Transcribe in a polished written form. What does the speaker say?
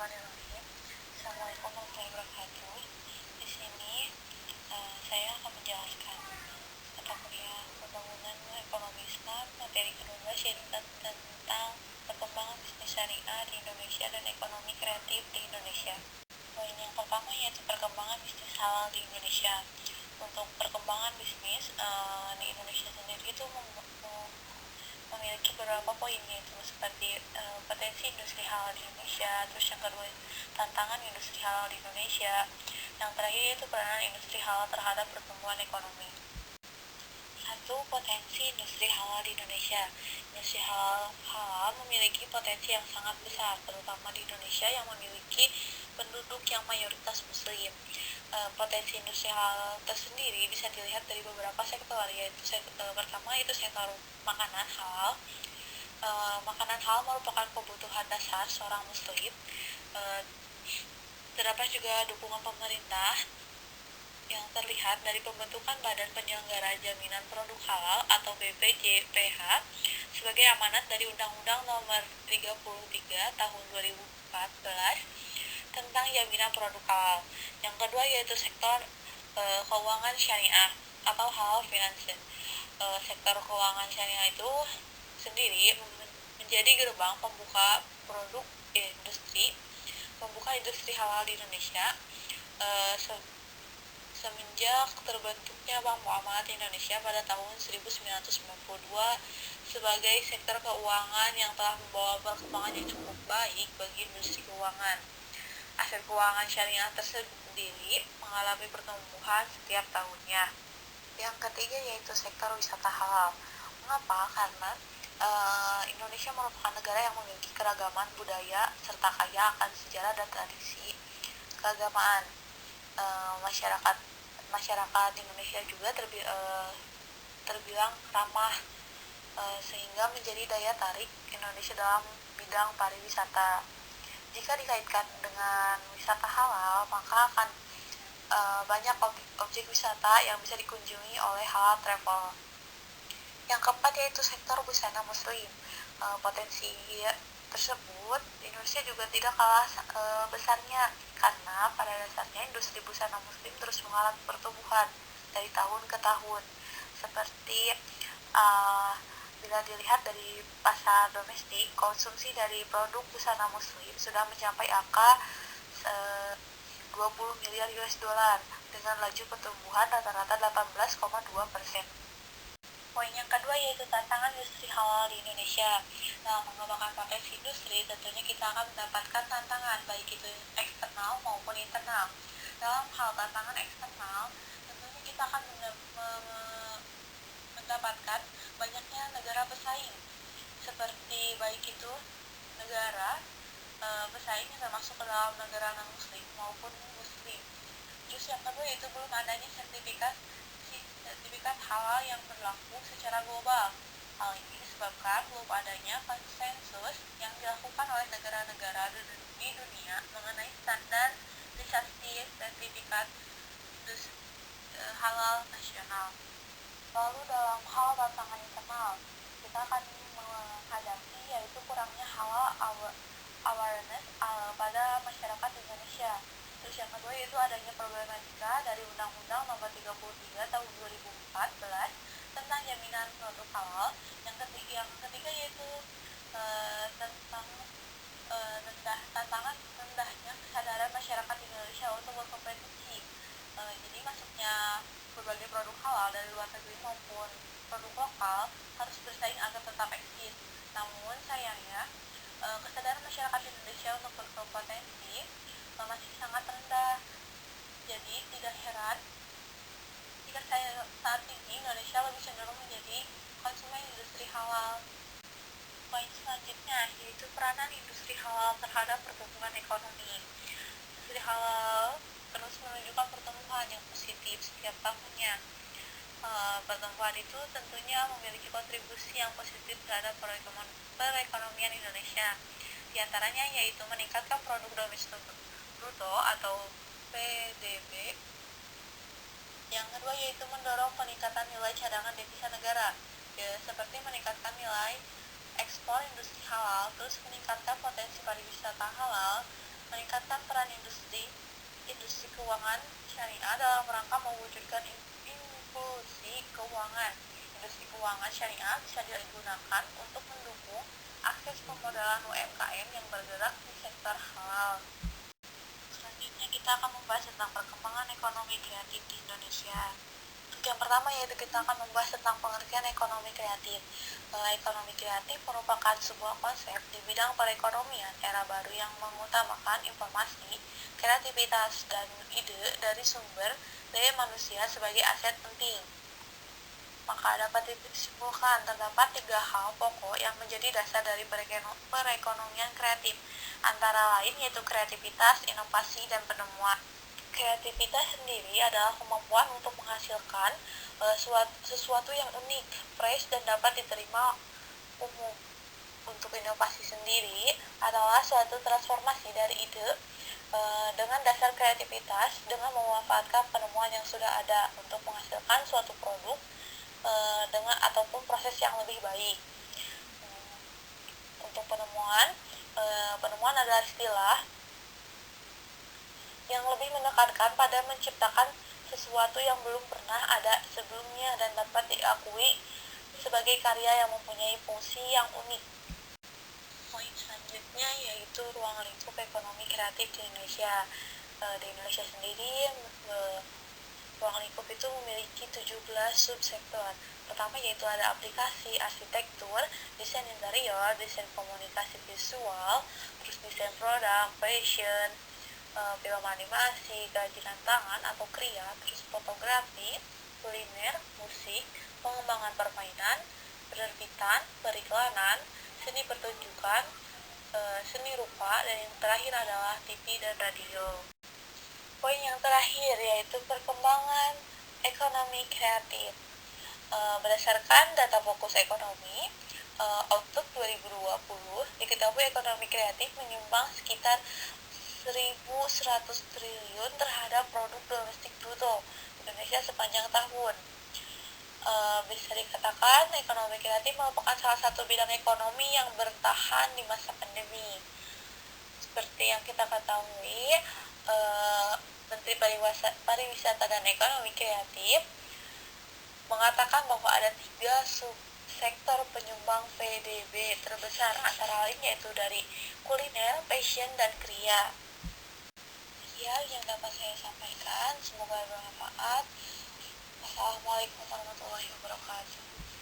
Bismillahirrahmanirrahim. Assalamualaikum warahmatullahi wabarakatuh. Di sini saya akan menjelaskan mata kuliah pembangunan ekonomi Islam materi ke-12 yaitu tentang perkembangan bisnis syariah di Indonesia dan ekonomi kreatif di Indonesia. Poin yang pertama yaitu perkembangan bisnis halal di Indonesia. Untuk perkembangan bisnis di Indonesia sendiri itu memiliki beberapa poin, yaitu seperti potensi industri halal di Indonesia, terus yang kedua tantangan industri halal di Indonesia, yang terakhir yaitu peranan industri halal terhadap pertumbuhan ekonomi. 1. Potensi industri halal di Indonesia. Industri halal memiliki potensi yang sangat besar, terutama di Indonesia yang memiliki penduduk yang mayoritas muslim. Potensi industri halal tersendiri bisa dilihat dari beberapa sektor, yaitu pertama itu sektor makanan halal. Makanan halal merupakan kebutuhan dasar seorang muslim. Terdapat juga dukungan pemerintah yang terlihat dari pembentukan Badan Penyelenggara Jaminan Produk Halal atau BPJPH sebagai amanat dari Undang-Undang Nomor 33 Tahun 2014 tentang jaminan produk halal. Yang kedua yaitu sektor keuangan syariah atau halal finance. Sektor keuangan syariah itu sendiri menjadi gerbang pembuka industri halal di Indonesia. Semenjak terbentuknya Bank Muamalat Indonesia pada tahun 1992 sebagai sektor keuangan yang telah membawa perkembangan yang cukup baik bagi industri keuangan. Aset keuangan syariah tersendiri mengalami pertumbuhan setiap tahunnya. Yang ketiga yaitu sektor wisata halal. Mengapa? Karena Indonesia merupakan negara yang memiliki keragaman budaya serta kaya akan sejarah dan tradisi keagamaan. Masyarakat Indonesia juga terbilang ramah sehingga menjadi daya tarik Indonesia dalam bidang pariwisata. Jika dikaitkan dengan wisata halal, maka akan banyak objek wisata yang bisa dikunjungi oleh halal travel. Yang keempat yaitu sektor busana muslim. Potensi tersebut Indonesia juga tidak kalah besarnya karena pada dasarnya industri busana muslim terus mengalami pertumbuhan dari tahun ke tahun. Seperti bila dilihat dari pasar domestik, konsumsi dari produk busana muslim sudah mencapai angka 20 miliar US dollar dengan laju pertumbuhan rata-rata 18,2%. Poin yang kedua yaitu tantangan industri halal di Indonesia. Dalam mengembangkan potensi industri, tentunya kita akan mendapatkan tantangan, baik itu eksternal maupun internal. Dalam hal tantangan eksternal, tentunya kita akan mendapatkan banyaknya negara pesaing, seperti baik itu negara pesaing yang termasuk ke dalam negara non-muslim maupun muslim. Terus yang kedua yaitu belum adanya sertifikat halal yang berlaku secara global. Hal ini disebabkan belum adanya konsensus yang dilakukan oleh negara-negara di dunia mengenai standarisasi sertifikat halal nasional. Lalu dalam hal tantangan internal, kita akan menghadapi yaitu kurangnya halal awareness pada masyarakat Indonesia. Terus yang kedua yaitu adanya problematika dari Undang-Undang Nomor 33 Tahun 2014 tentang jaminan produk halal. Yang ketiga yaitu tantangan rendahnya kesadaran masyarakat Indonesia untuk berkompetisi. Jadi masuknya berbagai produk halal dari luar negeri maupun produk lokal harus bersaing agar tetap eksis. Namun sayangnya kesadaran masyarakat Indonesia untuk berkompetensi masih sangat rendah. Jadi tidak heran jika saat ini Indonesia lebih cenderung menjadi konsumen industri halal. Poin selanjutnya yaitu peranan industri halal terhadap pertumbuhan ekonomi. Industri halal terus menunjukkan pertumbuhan yang positif setiap tahunnya. Pertumbuhan itu tentunya memiliki kontribusi yang positif terhadap perekonomian Indonesia. Di antaranya yaitu meningkatkan produk domestik bruto atau PDB. Yang kedua yaitu mendorong peningkatan nilai cadangan devisa negara, seperti meningkatkan nilai ekspor industri halal, terus meningkatkan potensi pariwisata halal, peningkatan peran industri keuangan syariah dalam rangka mewujudkan inklusi keuangan. Industri keuangan syariah bisa digunakan untuk mendukung akses pemodalan UMKM yang bergerak di sektor halal. Selanjutnya kita akan membahas tentang perkembangan ekonomi kreatif di Indonesia. Yang pertama yaitu kita akan membahas tentang pengertian ekonomi kreatif. Ekonomi kreatif merupakan sebuah konsep di bidang perekonomian era baru yang mengutamakan informasi, kreativitas, dan ide dari sumber daya manusia sebagai aset penting. Maka dapat disimpulkan terdapat 3 hal pokok yang menjadi dasar dari perekonomian kreatif, antara lain yaitu kreativitas, inovasi, dan penemuan. Kreativitas sendiri adalah kemampuan untuk menghasilkan sesuatu yang unik, fresh, dan dapat diterima umum. Untuk inovasi sendiri adalah suatu transformasi dari ide dengan dasar kreativitas dengan memanfaatkan penemuan yang sudah ada untuk menghasilkan suatu produk dengan ataupun proses yang lebih baik. Untuk penemuan adalah istilah yang lebih menekankan pada menciptakan sesuatu yang belum pernah ada sebelumnya dan dapat diakui sebagai karya yang mempunyai fungsi yang unik. Poin selanjutnya yaitu ruang lingkup ekonomi kreatif di Indonesia. Di Indonesia sendiri, ruang lingkup itu memiliki 17 subsektor. Pertama yaitu ada aplikasi, arsitektur, desain interior, desain komunikasi visual, terus desain produk, fashion, film animasi, kerajinan tangan atau kriya, terus fotografi, kuliner, musik, pengembangan permainan, penerbitan, periklanan, seni pertunjukan, seni rupa, dan yang terakhir adalah TV dan radio. Poin yang terakhir yaitu perkembangan ekonomi kreatif. Berdasarkan data Fokus Ekonomi, Outlook 2020, diketahui ekonomi kreatif menyumbang sekitar 1.100 triliun terhadap produk domestik bruto Indonesia sepanjang tahun. Bisa dikatakan ekonomi kreatif merupakan salah satu bidang ekonomi yang bertahan di masa pandemi. Seperti yang kita ketahui, Menteri Pariwisata dan Ekonomi Kreatif mengatakan bahwa ada 3 subsektor penyumbang PDB terbesar, antara lain yaitu dari kuliner, fashion, dan kriya. Yang dapat saya sampaikan, semoga bermanfaat. Wassalamualaikum warahmatullahi wabarakatuh.